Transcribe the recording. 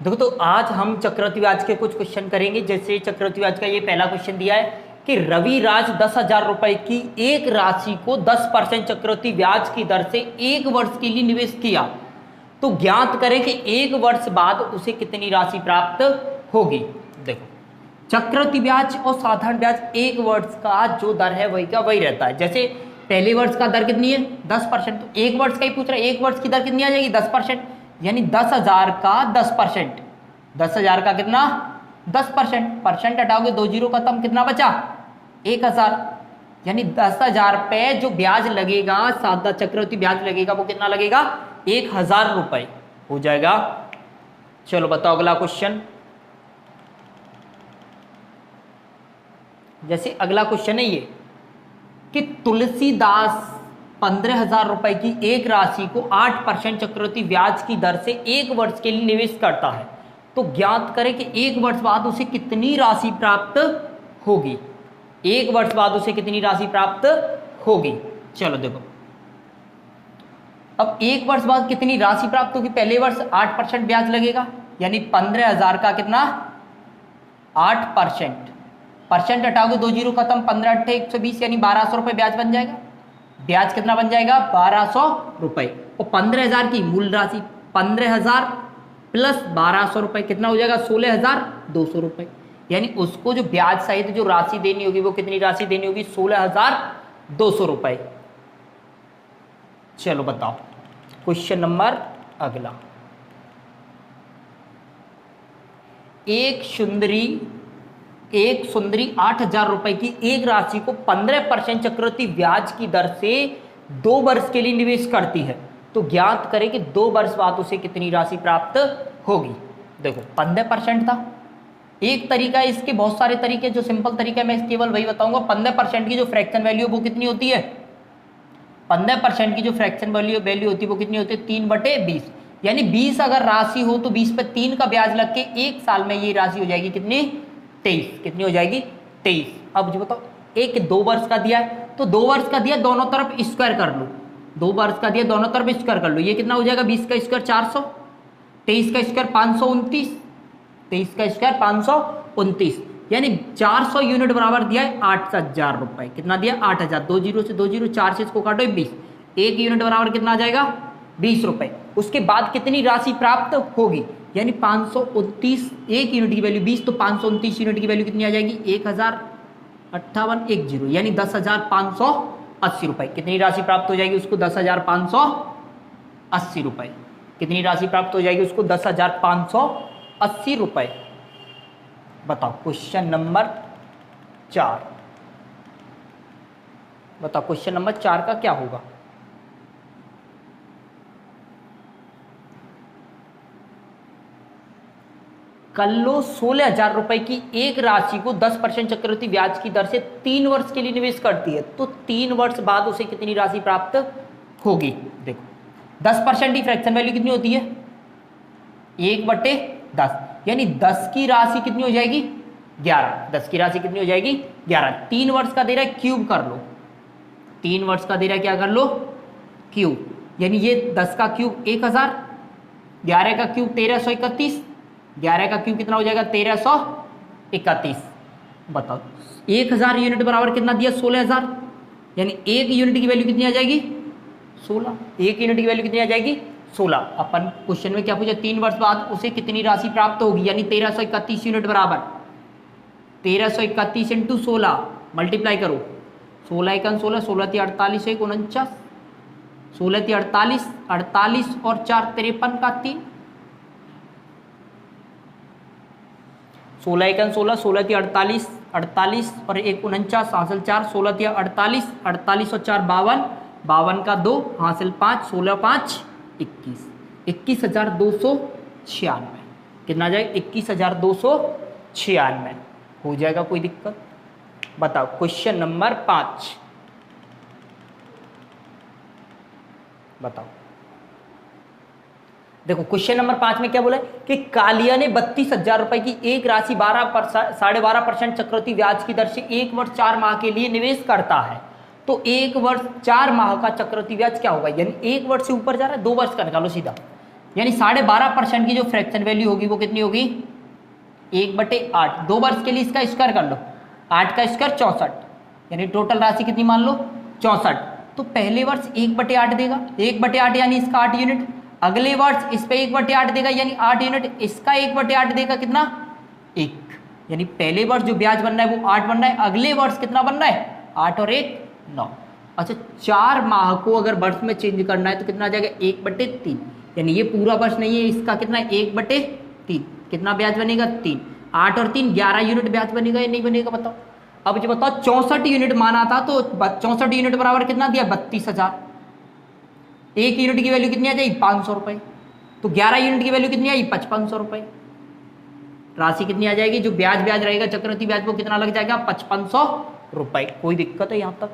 देखो, तो आज हम चक्रवृद्धि ब्याज के कुछ क्वेश्चन करेंगे। जैसे चक्रवृद्धि ब्याज का ये पहला क्वेश्चन दिया है कि रवि राज 10,000 रुपए की एक राशि को 10% चक्रवृद्धि ब्याज की दर से एक वर्ष के लिए निवेश किया, तो ज्ञात करें कि एक वर्ष बाद उसे कितनी राशि प्राप्त होगी। देखो, चक्रवृद्धि ब्याज और साधारण ब्याज एक वर्ष का जो दर है वही का वही रहता है। जैसे पहले वर्ष का दर कितनी है 10%, तो एक वर्ष का ही पूछ रहा है, एक वर्ष की दर कितनी आ जाएगी 10%, यानी 10,000 का 10%, 10,000 का कितना 10%, परसेंट हटाओगे 2 जीरो खत्म, कितना बचा 1,000, यानी 10,000 पे जो ब्याज लगेगा, सादा चक्रवृद्धि ब्याज लगेगा, वो कितना लगेगा 1,000 रुपए हो जाएगा। चलो बताओ अगला क्वेश्चन। जैसे अगला क्वेश्चन है ये कि तुलसीदास 15,000 रुपए की एक राशि को 8% चक्रवृद्धि ब्याज की दर से एक वर्ष के लिए निवेश करता है, तो ज्ञात करें कि एक वर्ष बाद उसे कितनी राशि प्राप्त होगी। एक वर्ष बाद उसे कितनी राशि प्राप्त होगी। चलो देखो, अब एक वर्ष बाद कितनी राशि प्राप्त होगी। पहले वर्ष 8% ब्याज लगेगा, यानी 15,000 का कितना 8%, परसेंट हटाओगे 2 जीरो खत्म, 15 अट्ठे 120, यानी 1,200 रुपये ब्याज बन जाएगा। ब्याज कितना बन जाएगा 1,200 रुपये, और 15,000 की मूल राशि 15,000 प्लस 1,200 रुपये कितना हो जाएगा 16,200 रुपये, यानी उसको जो ब्याज सहित जो राशि देनी होगी वो कितनी राशि देनी होगी 16,200 रुपये। चलो बताओ क्वेश्चन नंबर अगला। एक सुंदरी 8,000 रुपए की एक राशि को 15% चक्रवृद्धि ब्याज की दर से 2 वर्ष के लिए निवेश करती है, तो ज्ञात करें कि 2 वर्ष बाद उसे कितनी राशि प्राप्त होगी। देखो 15% था, एक तरीका है, इसके बहुत सारे तरीके, जो सिंपल तरीका है मैं केवल वही बताऊंगा। 15% की जो फ्रैक्शन वैल्यू वो कितनी होती है, 15% की जो फ्रैक्शन वैल्यू होती है वो कितनी होती है 3/20, यानी 20 अगर राशि हो तो 20 पे 3 का ब्याज लग के एक साल में ये राशि हो जाएगी कितनी 23, कितनी हो जाएगी 23। अब जो बताओ एक 2 वर्ष का दिया है, तो 2 वर्ष का दिया दोनों तरफ स्क्वायर कर लो, 2 वर्ष का दिया दोनों तरफ स्क्वायर कर लो, ये कितना हो जाएगा 20 का स्क्वायर 400, 23 का स्क्वायर 529, 23 का स्क्वायर 529, यानी 400 यूनिट बराबर दिया है 8,000 रुपए। कितना दिया 8,000, 2 जीरो से 2 जीरो, 4 से इसको काटो 20, 1 यूनिट बराबर कितना आ जाएगा 20 रुपए। उसके बाद कितनी राशि प्राप्त होगी, यानी 529, 1 यूनिट की वैल्यू 20, तो 529 यूनिट की वैल्यू कितनी आ जाएगी 1,058,10, यानी 10,580 रुपए। कितनी राशि प्राप्त हो जाएगी उसको 10,580 रुपए। कितनी राशि प्राप्त हो जाएगी उसको 10,580 रुपए। बताओ क्वेश्चन नंबर 4, बताओ क्वेश्चन नंबर 4 का क्या होगा। कल्लो 16,000 रुपए की एक राशि को 10% चक्रवृद्धि ब्याज की दर से 3 वर्ष के लिए निवेश करती है, तो 3 वर्ष बाद उसे कितनी राशि प्राप्त होगी। देखो 10% की फ्रैक्शन वैल्यू कितनी होती है 1/10, यानी 10 की राशि कितनी हो जाएगी 11, 10 की राशि कितनी हो जाएगी 11। 3 वर्ष का दे रहा है क्यूब कर लो, 3 वर्ष का दे रहा है क्या कर लो क्यूब, यानी ये 10 का क्यूब 1,000, 11 का क्यूब 1,331, 11 का क्यूब कितना हो जाएगा 1,331। बताओ 1,000 यूनिट बराबर कितना दिया 16,000, यानी 1 यूनिट की वैल्यू कितनी आ जाएगी 16, 1 यूनिट की वैल्यू कितनी आ जाएगी 16। अपन क्वेश्चन में क्या पूछा 3 वर्ष बाद उसे कितनी राशि प्राप्त होगी, यानी 1,331 यूनिट बराबर 1,331 इंटू 16 मल्टीप्लाई करो, 16 1 16, 16 × 48 1 49, 16 × 48, 48 और 4 53 का 3, 16 1 16, 16 × 48, 48 और 1 49 हासिल 4, 16 × 48, 48 और 4 52, 52 का 2 हासिल 5, 16 5 21, 21,296। कितना आ जाएगा 21,296 हो जाएगा। कोई दिक्कत। बताओ क्वेश्चन नंबर 5, बताओ। देखो क्वेश्चन नंबर 5 में क्या बोला है कि कालिया ने 32,000 रुपए की एक राशि 12.5% चक्रवृद्धि ब्याज की दर से 1 वर्ष 4 माह के लिए निवेश करता है, तो 1 वर्ष 4 माह का चक्रवृद्धि ब्याज क्या होगा, यानी 1 वर्ष से ऊपर जा रहा है 2 वर्ष का निकालो सीधा, यानी 12.5% की जो फ्रैक्शन वैल्यू होगी वो कितनी होगी 1/8। 2 वर्ष के लिए इसका स्क्वायर कर लो, 8 का स्क्वायर 64, यानी टोटल राशि कितनी मान लो 64। तो पहले वर्ष 1/8 देगा, 1/8 यानी इसका 8 यूनिट। अगले वर्ष इस पे 1/8 देगा यानी 8 यूनिट, इसका 1/8 देगा कितना 1। यानी पहले वर्ष जो ब्याज बन रहा है वो 8 बन रहा है, अगले वर्ष कितना बन रहा है 8 और 1 9। अच्छा 4 माह को अगर वर्ष में चेंज करना है तो कितना आ जाएगा 1/3, यानी ये पूरा वर्ष नहीं है, इसका कितना 1/3, कितना ब्याज बनेगा 3। 8 और 3 11 यूनिट ब्याज बनेगा या नहीं बनेगा बताओ। अब जो बताओ 64 यूनिट माना था तो 64 यूनिट बराबर कितना दिया 32,000। 1 यूनिट की वैल्यू कितनी आ जाएगी 500 रुपए, तो 11 यूनिट की वैल्यू कितनी आई 5500 रुपए। राशि कितनी आ जाएगी, जो ब्याज रहेगा चक्रवृद्धि ब्याज वो कितना लग जाएगा 5500 रुपए। कोई दिक्कत है यहां तक?